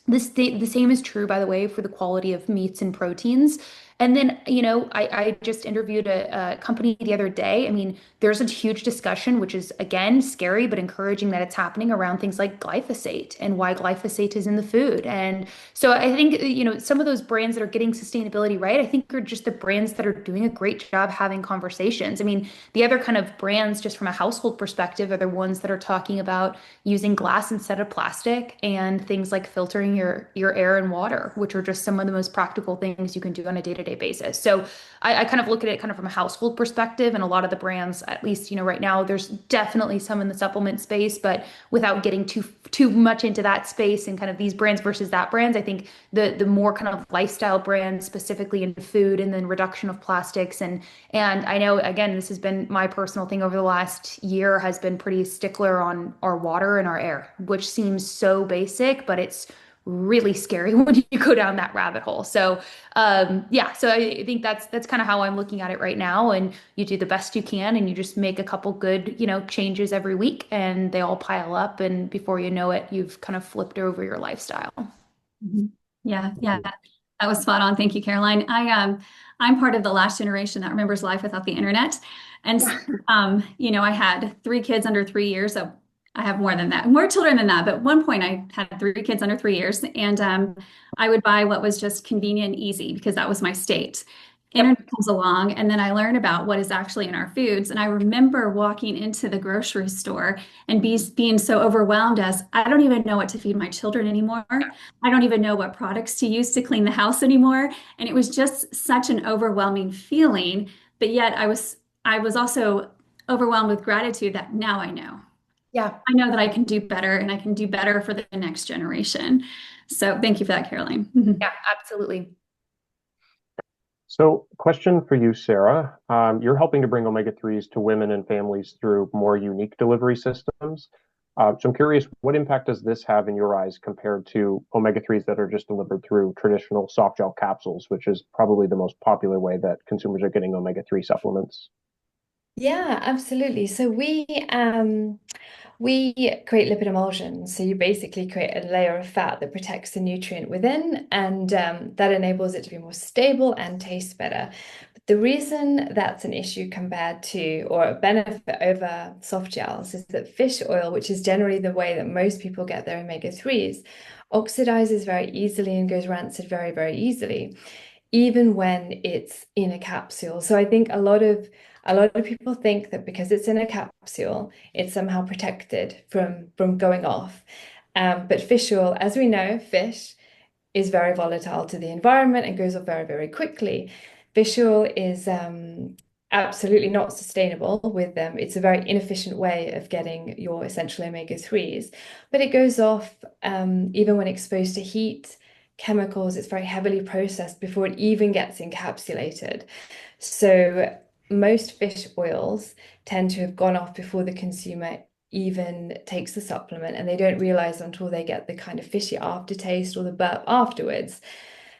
the same is true, by the way, for the quality of meats and proteins. And then, I just interviewed a company the other day. I mean, there's a huge discussion, which is again scary, but encouraging that it's happening around things like glyphosate and why glyphosate is in the food. And so I think, some of those brands that are getting sustainability right, I think are just the brands that are doing a great job having conversations. I mean, the other kind of brands, just from a household perspective, are the ones that are talking about using glass instead of plastic and things like filtering your air and water, which are just some of the most practical things you can do on a day-to-day basis. So I kind of look at it kind of from a household perspective, and a lot of the brands, at least, right now, there's definitely some in the supplement space, but without getting too much into that space and kind of these brands versus that brands, I think the more kind of lifestyle brands, specifically in food, and then reduction of plastics, and I know, again, this has been my personal thing over the last year, has been pretty stickler on our water and our air, which seems so basic, but it's really scary when you go down that rabbit hole. So, yeah, so I think that's kind of how I'm looking at it right now. And you do the best you can, and you just make a couple good, changes every week, and they all pile up. And before you know it, you've kind of flipped over your lifestyle. Mhm. Yeah, yeah, that was spot on. Thank you, Caroline. I'm part of the last generation that remembers life without the internet. And so, I had 3 kids under 3 years. So I have more than that, more children than that. But at one point, I had 3 kids under 3 years, and I would buy what was just convenient and easy because that was my state. Internet comes along, and then I learn about what is actually in our foods. And I remember walking into the grocery store and being so overwhelmed as I don't even know what to feed my children anymore. I don't even know what products to use to clean the house anymore. And it was just such an overwhelming feeling. But yet I was also overwhelmed with gratitude that now I know. Yeah. I know that I can do better, and I can do better for the next generation. So thank you for that, Caroline. Yeah, absolutely. So, question for you, Sarah. You're helping to bring omega-3s to women and families through more unique delivery systems. So I'm curious, what impact does this have in your eyes compared to omega-3s that are just delivered through traditional soft gel capsules, which is probably the most popular way that consumers are getting omega-3 supplements? Yeah, absolutely. So we create lipid emulsions. So you basically create a layer of fat that protects the nutrient within, and that enables it to be more stable and taste better. But the reason that's an issue compared to, or a benefit over soft gels, is that fish oil, which is generally the way that most people get their omega-3s, oxidizes very easily and goes rancid very, very easily, even when it's in a capsule. So I think a lot of people think that because it's in a capsule, it's somehow protected from going off. But fish oil, as we know, fish is very volatile to the environment and goes off very, very quickly. Fish oil is absolutely not sustainable with them. It's a very inefficient way of getting your essential omega-3s, but it goes off even when exposed to heat, chemicals. It's very heavily processed before it even gets encapsulated. So most fish oils tend to have gone off before the consumer even takes the supplement, and they don't realize until they get the kind of fishy aftertaste or the burp afterwards.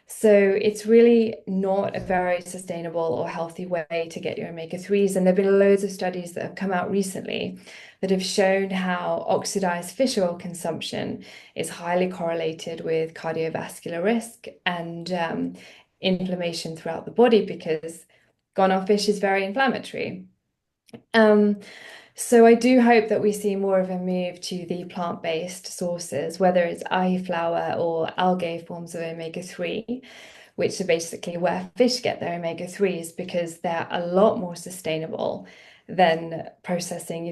So it's really not a very sustainable or healthy way to get your omega-3s. And there have been loads of studies that have come out recently that have shown how oxidized fish oil consumption is highly correlated with cardiovascular risk and inflammation throughout the body, because gone off fish is very inflammatory. So I do hope that we see more of a move to the plant-based sources, whether it's algae flour or algae forms of omega-3, which are basically where fish get their omega-3s, because they're a lot more sustainable than processing,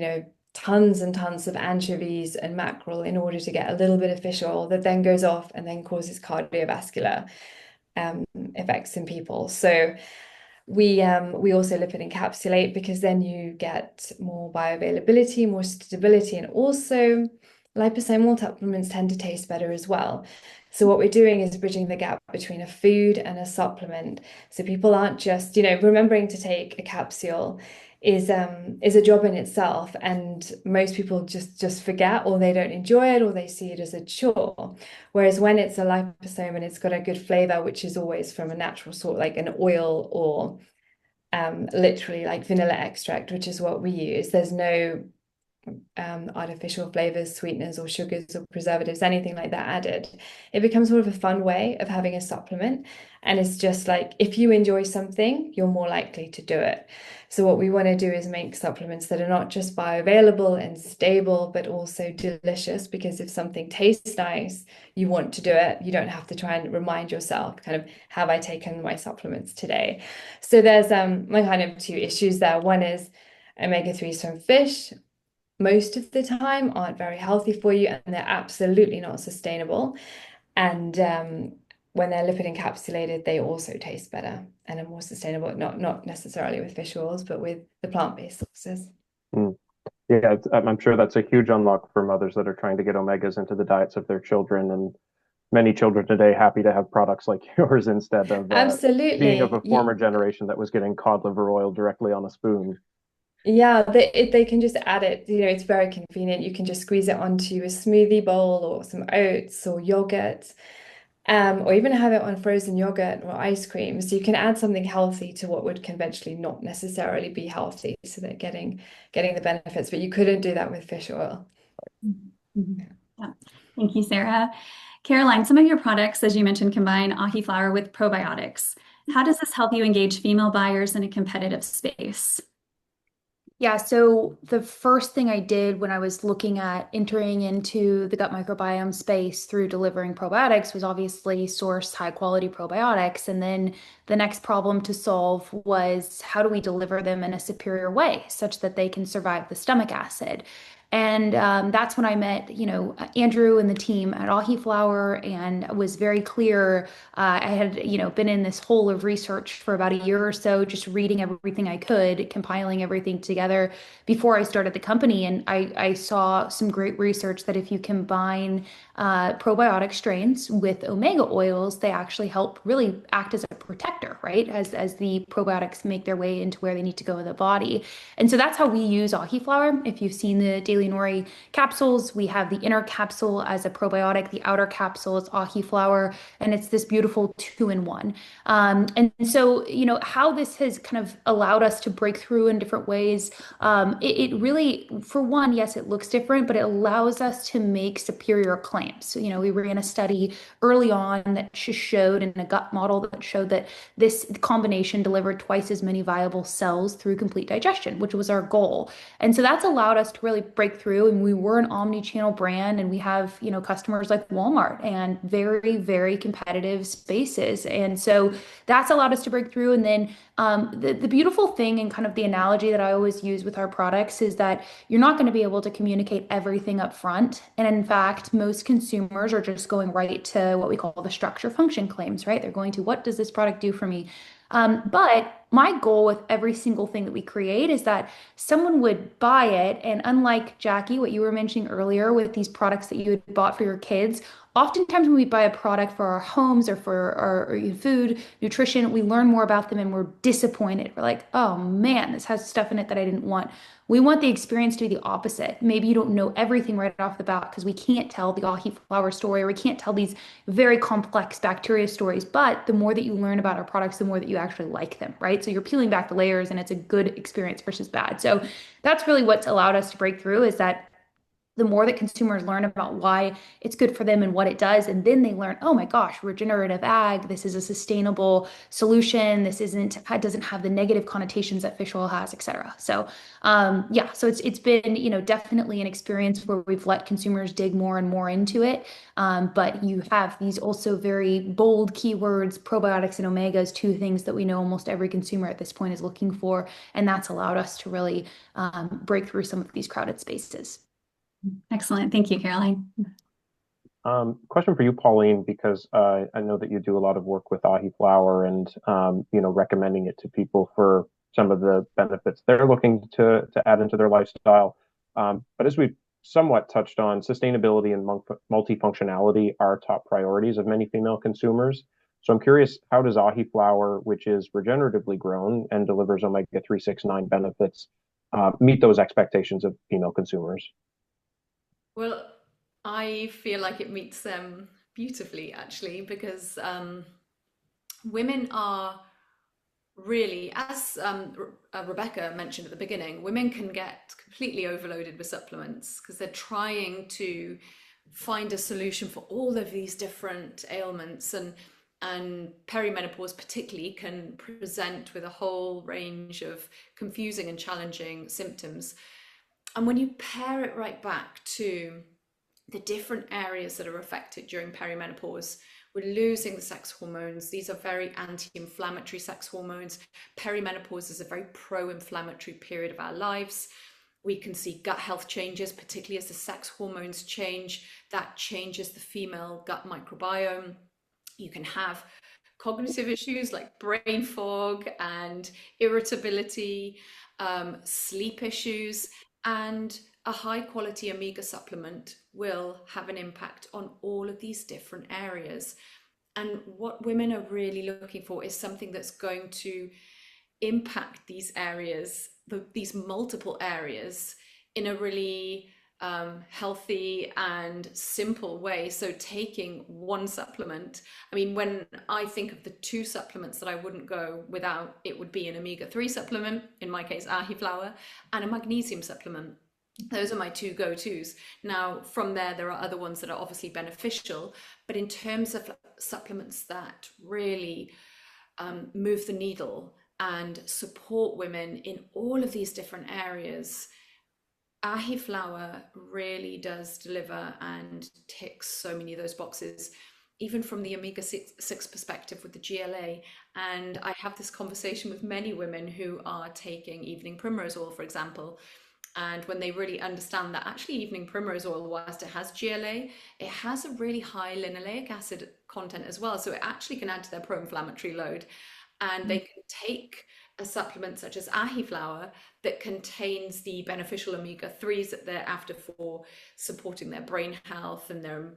tons and tons of anchovies and mackerel in order to get a little bit of fish oil that then goes off and then causes cardiovascular effects in people. So we also lipid encapsulate because then you get more bioavailability, more stability, and also liposomal supplements tend to taste better as well. So what we're doing is bridging the gap between a food and a supplement. So people aren't just, remembering to take a capsule is a job in itself, and most people just forget, or they don't enjoy it, or they see it as a chore. Whereas when it's a liposome and it's got a good flavor, which is always from a natural sort, like an oil or literally like vanilla extract, which is what we use. There's no artificial flavors, sweeteners, or sugars, or preservatives, anything like that added. It becomes sort of a fun way of having a supplement. And it's just like, if you enjoy something, you're more likely to do it. So what we want to do is make supplements that are not just bioavailable and stable, but also delicious, because if something tastes nice, you want to do it. You don't have to try and remind yourself, kind of, have I taken my supplements today? So there's my kind of two issues there. One is omega-3s from fish most of the time aren't very healthy for you, and they're absolutely not sustainable. And when they're lipid encapsulated, they also taste better and are more sustainable, not necessarily with fish oils, but with the plant-based sources. Mm. Yeah, I'm sure that's a huge unlock for mothers that are trying to get omegas into the diets of their children, and many children today happy to have products like yours instead of being of a former Absolutely. generation that was getting cod liver oil directly on a spoon. Yeah, they can just add it. It's very convenient. You can just squeeze it onto a smoothie bowl or some oats or yogurt, or even have it on frozen yogurt or ice cream. So you can add something healthy to what would conventionally not necessarily be healthy, so they're getting the benefits. But you couldn't do that with fish oil. Mhm. Yeah. Thank you, Sarah. Caroline, some of your products, as you mentioned, combine ahi flower with probiotics. How does this help you engage female buyers in a competitive space? Yeah, so the first thing I did when I was looking at entering into the gut microbiome space through delivering probiotics was obviously source high quality probiotics. And then the next problem to solve was, how do we deliver them in a superior way such that they can survive the stomach acid? And that's when I met, Andrew and the team at Ahi Flower, and was very clear. I had, been in this hole of research for about a year or so, just reading everything I could, compiling everything together before I started the company. And I saw some great research that if you combine probiotic strains with omega oils, they actually help really act as a protector, right? As the probiotics make their way into where they need to go in the body. And so that's how we use Ahi Flower. If you've seen the Daily Nori capsules, we have the inner capsule as a probiotic, the outer capsule is Ahi Flower, and it's this beautiful two-in-one. And so, how this has kind of allowed us to break through in different ways. It really, for one, yes, it looks different, but it allows us to make superior claims. So, we ran a study early on that showed, in a gut model, that showed that this combination delivered twice as many viable cells through complete digestion, which was our goal. And so that's allowed us to really break through. And we were an omni-channel brand, and we have, customers like Walmart and very, very competitive spaces. And so that's allowed us to break through. And then the beautiful thing, and kind of the analogy that I always use with our products, is that you're not going to be able to communicate everything up front. And in fact, most consumers are just going right to what we call the structure function claims, right? They're going to, what does this product do for me? But my goal with every single thing that we create is that someone would buy it. And unlike Jackie, what you were mentioning earlier with these products that you had bought for your kids, oftentimes when we buy a product for our homes or for our food, nutrition, we learn more about them and we're disappointed. We're like, oh man, this has stuff in it that I didn't want. We want the experience to be the opposite. Maybe you don't know everything right off the bat because we can't tell the ahi flower story, or we can't tell these very complex bacteria stories. But the more that you learn about our products, the more that you actually like them, right? So you're peeling back the layers, and it's a good experience versus bad. So that's really what's allowed us to break through, is that the more that consumers learn about why it's good for them and what it does, and then they learn, oh my gosh, regenerative ag, this is a sustainable solution. This doesn't have the negative connotations that fish oil has, et cetera. So yeah, so it's been, definitely an experience where we've let consumers dig more and more into it. But you have these also very bold keywords, probiotics and omegas, two things that we know almost every consumer at this point is looking for. And that's allowed us to really break through some of these crowded spaces. Excellent. Thank you, Caroline. Question for you, Pauline, because I know that you do a lot of work with ahi flower and recommending it to people for some of the benefits they're looking to add into their lifestyle. But as we somewhat touched on, sustainability and multifunctionality are top priorities of many female consumers. So I'm curious, how does ahi flower, which is regeneratively grown and delivers omega-3, 6, 9 benefits, meet those expectations of female consumers? Well, I feel like it meets them beautifully, actually, because women are really, as Rebecca mentioned at the beginning, women can get completely overloaded with supplements because they're trying to find a solution for all of these different ailments, and perimenopause particularly can present with a whole range of confusing and challenging symptoms. And when you pair it right back to the different areas that are affected during perimenopause, we're losing the sex hormones. These are very anti-inflammatory sex hormones. Perimenopause is a very pro-inflammatory period of our lives. We can see gut health changes, particularly as the sex hormones change. That changes the female gut microbiome. You can have cognitive issues like brain fog and irritability, sleep issues, and a high quality omega supplement will have an impact on all of these different areas. And what women are really looking for is something that's going to impact these areas, these multiple areas, in a really healthy and simple way. So taking one supplement, I mean, when I think of the two supplements that I wouldn't go without, it would be an omega-3 supplement, in my case ahi flower, and a magnesium supplement. Those are my two go-tos. Now, from there are other ones that are obviously beneficial, but in terms of supplements that really move the needle and support women in all of these different areas, ahi flower really does deliver and ticks so many of those boxes, even from the omega-6 perspective with the GLA. And I have this conversation with many women who are taking evening primrose oil, for example. And when they really understand that actually evening primrose oil, whilst it has GLA, it has a really high linoleic acid content as well. So it actually can add to their pro-inflammatory load. And they can take a supplement such as ahi flower that contains the beneficial omega-3s that they're after for supporting their brain health, and they're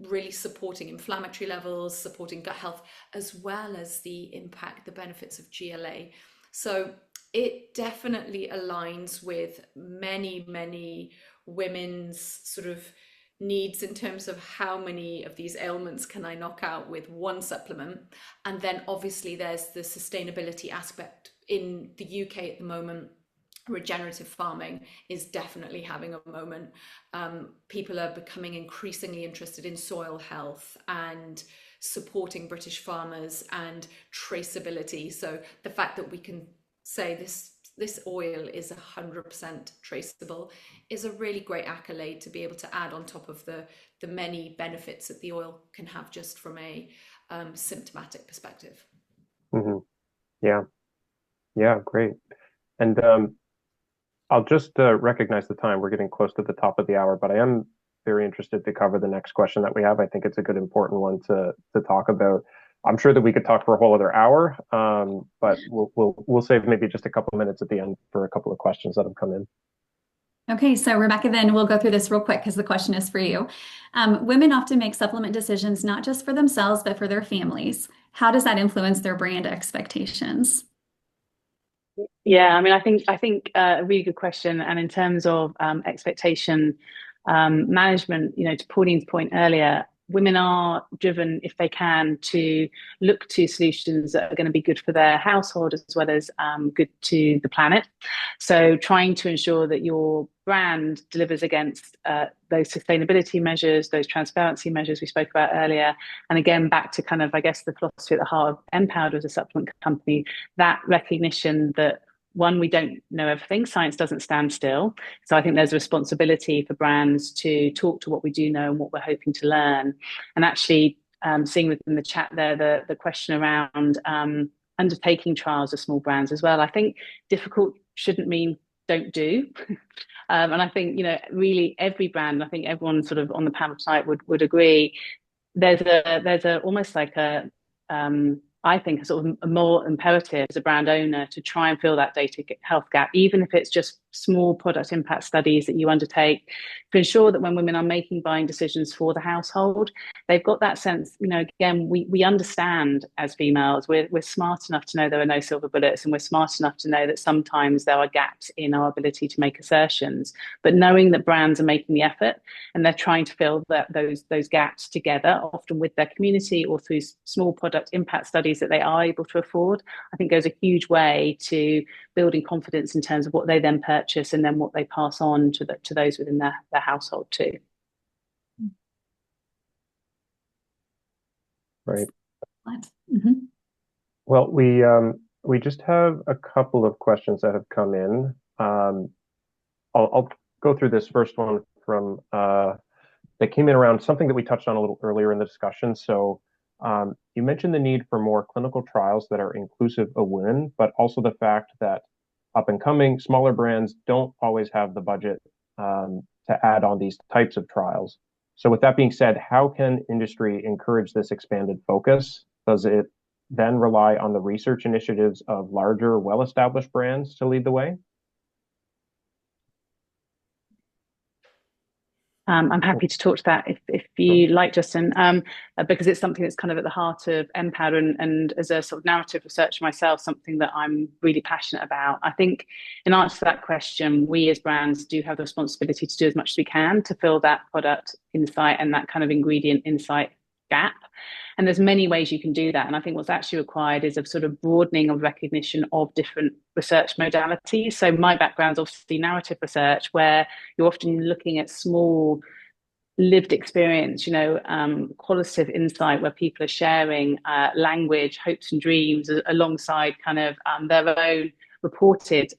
really supporting inflammatory levels, supporting gut health, as well as the benefits of GLA. So it definitely aligns with many women's sort of needs in terms of how many of these ailments can I knock out with one supplement. And then obviously there's the sustainability aspect. In the UK at the moment, regenerative farming is definitely having a moment. People are becoming increasingly interested in soil health and supporting British farmers and traceability. So the fact that we can say this oil is 100% traceable is a really great accolade to be able to add on top of the many benefits that the oil can have just from a symptomatic perspective. Mm-hmm. Yeah, great. And I'll just recognize the time. We're getting close to the top of the hour, but I am very interested to cover the next question that we have. I think it's a good, important one to talk about. I'm sure that we could talk for a whole other hour, but we'll save maybe just a couple of minutes at the end for a couple of questions that have come in. Okay, so Rebecca, then we'll go through this real quick because the question is for you. Women often make supplement decisions not just for themselves, but for their families. How does that influence their brand expectations? Yeah, I mean, I think a really good question. And in terms of expectation management, to Pauline's point earlier, women are driven, if they can, to look to solutions that are going to be good for their household as well as good to the planet. So trying to ensure that your brand delivers against those sustainability measures, those transparency measures we spoke about earlier. And again, back to kind of, I guess, the philosophy at the heart of Empowered as a supplement company, that recognition that one, we don't know everything. Science doesn't stand still. So I think there's a responsibility for brands to talk to what we do know and what we're hoping to learn. And actually, seeing within the chat there, the question around undertaking trials of small brands as well. I think difficult shouldn't mean don't do. And I think, you know, really every brand, I think everyone sort of on the panel tonight would agree, there's a almost like a I think a sort of a more imperative as a brand owner to try and fill that data health gap, even if it's just small product impact studies that you undertake to ensure that when women are making buying decisions for the household, they've got that sense, you know, again, we understand as females, we're smart enough to know there are no silver bullets, and we're smart enough to know that sometimes there are gaps in our ability to make assertions. But knowing that brands are making the effort and they're trying to fill those gaps together, often with their community or through small product impact studies that they are able to afford, I think goes a huge way to building confidence in terms of what they then purchase and then what they pass on to those within their household too. Right. Mm-hmm. Well, we just have a couple of questions that have come in. I'll go through this first one from that came in around something that we touched on a little earlier in the discussion. So you mentioned the need for more clinical trials that are inclusive of women, but also the fact that up and coming smaller brands don't always have the budget to add on these types of trials. So with that being said, how can industry encourage this expanded focus? Does it then rely on the research initiatives of larger, well-established brands to lead the way? I'm happy to talk to that if you like, Justin, because it's something that's kind of at the heart of Empower and as a sort of narrative researcher myself, something that I'm really passionate about. I think in answer to that question, we as brands do have the responsibility to do as much as we can to fill that product insight and that kind of ingredient insight gap. And there's many ways you can do that. And I think what's actually required is a sort of broadening of recognition of different research modalities. So my background's obviously narrative research, where you're often looking at small lived experience, you know, qualitative insight where people are sharing language, hopes and dreams alongside kind of their own reported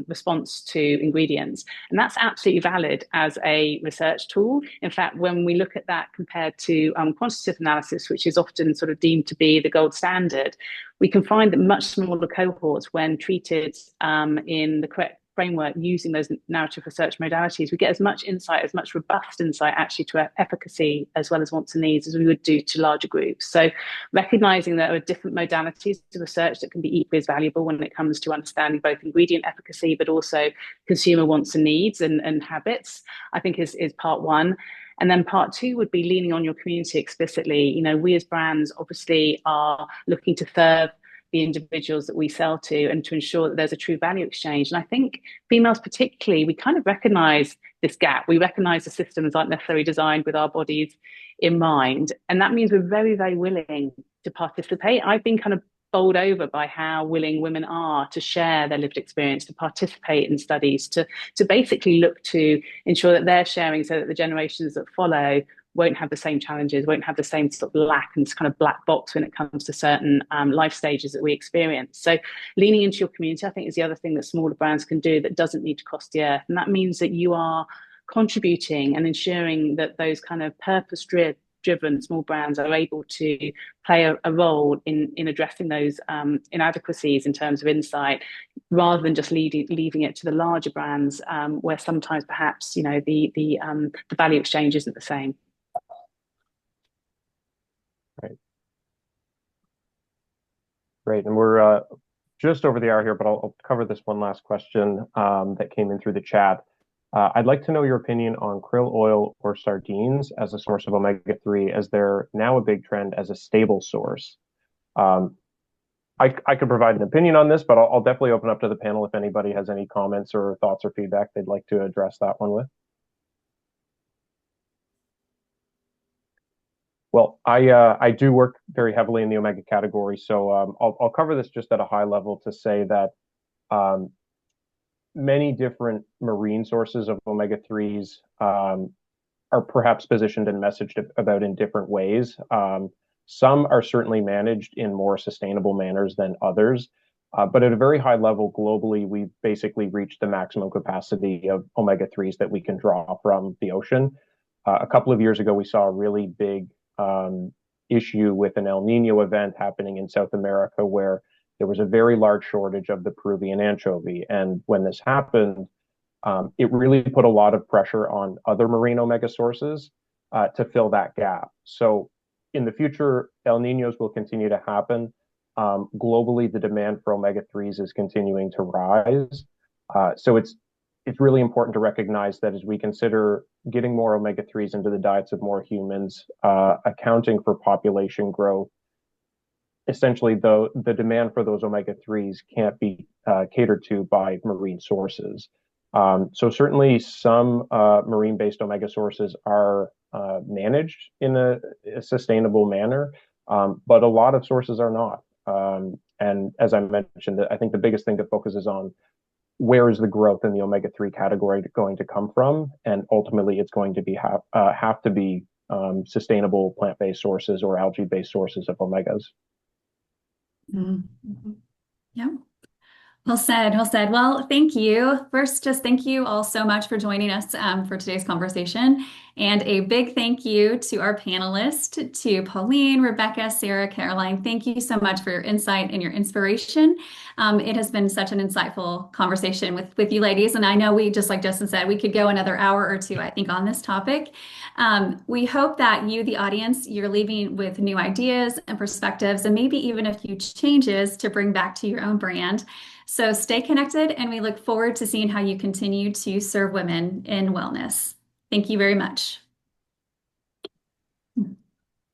response to ingredients. And that's absolutely valid as a research tool. In fact, when we look at that compared to quantitative analysis, which is often sort of deemed to be the gold standard, we can find that much smaller cohorts, when treated in the correct framework using those narrative research modalities, we get as much insight, as much robust insight actually to efficacy as well as wants and needs as we would do to larger groups. So recognizing that there are different modalities to research that can be equally as valuable when it comes to understanding both ingredient efficacy but also consumer wants and needs and habits, I think is part one. And then part two would be leaning on your community explicitly. You know, we as brands obviously are looking to serve the individuals that we sell to and to ensure that there's a true value exchange. And I think females particularly, we kind of recognize this gap. We recognize the systems aren't necessarily designed with our bodies in mind. And that means we're very, very willing to participate. I've been kind of bowled over by how willing women are to share their lived experience, to participate in studies, to basically look to ensure that they're sharing so that the generations that follow won't have the same challenges, won't have the same sort of lack and kind of black box when it comes to certain life stages that we experience. So leaning into your community, I think, is the other thing that smaller brands can do that doesn't need to cost the earth. And that means that you are contributing and ensuring that those kind of purpose-driven small brands are able to play a role in addressing those inadequacies in terms of insight, rather than just leaving it to the larger brands where sometimes perhaps, you know, the value exchange isn't the same. Right. Great. And we're just over the hour here, but I'll cover this one last question that came in through the chat. I'd like to know your opinion on krill oil or sardines as a source of omega-3, as they're now a big trend as a stable source. I could provide an opinion on this, but I'll definitely open up to the panel if anybody has any comments or thoughts or feedback they'd like to address that one with. Well, I do work very heavily in the omega category, so I'll cover this just at a high level to say that um, many different marine sources of omega threes are perhaps positioned and messaged about in different ways. Some are certainly managed in more sustainable manners than others. But at a very high level globally, we've basically reached the maximum capacity of omega 3s that we can draw from the ocean. A couple of years ago, we saw a really big issue with an El Nino event happening in South America where there was a very large shortage of the Peruvian anchovy. And when this happened, it really put a lot of pressure on other marine omega sources to fill that gap. So in the future, El Ninos will continue to happen. Globally, the demand for omega 3s is continuing to rise. So it's really important to recognize that as we consider getting more omega 3s into the diets of more humans, accounting for population growth, essentially the demand for those omega 3s can't be catered to by marine sources. So certainly some marine-based omega sources are managed in a sustainable manner, but a lot of sources are not. And as I mentioned, I think the biggest thing to focus is on where is the growth in the omega-3 category going to come from, and ultimately it's going to be have to be sustainable plant-based sources or algae-based sources of omegas. Mm-hmm. Yeah. Well said, well said. Well, thank you. First, just thank you all so much for joining us for today's conversation. And a big thank you to our panelists, to Pauline, Rebecca, Sarah, Caroline. Thank you so much for your insight and your inspiration. It has been such an insightful conversation with you ladies. And I know we, just like Justin said, we could go another hour or two, I think, on this topic. We hope that you, the audience, you're leaving with new ideas and perspectives, and maybe even a few changes to bring back to your own brand. So stay connected, and we look forward to seeing how you continue to serve women in wellness. Thank you very much.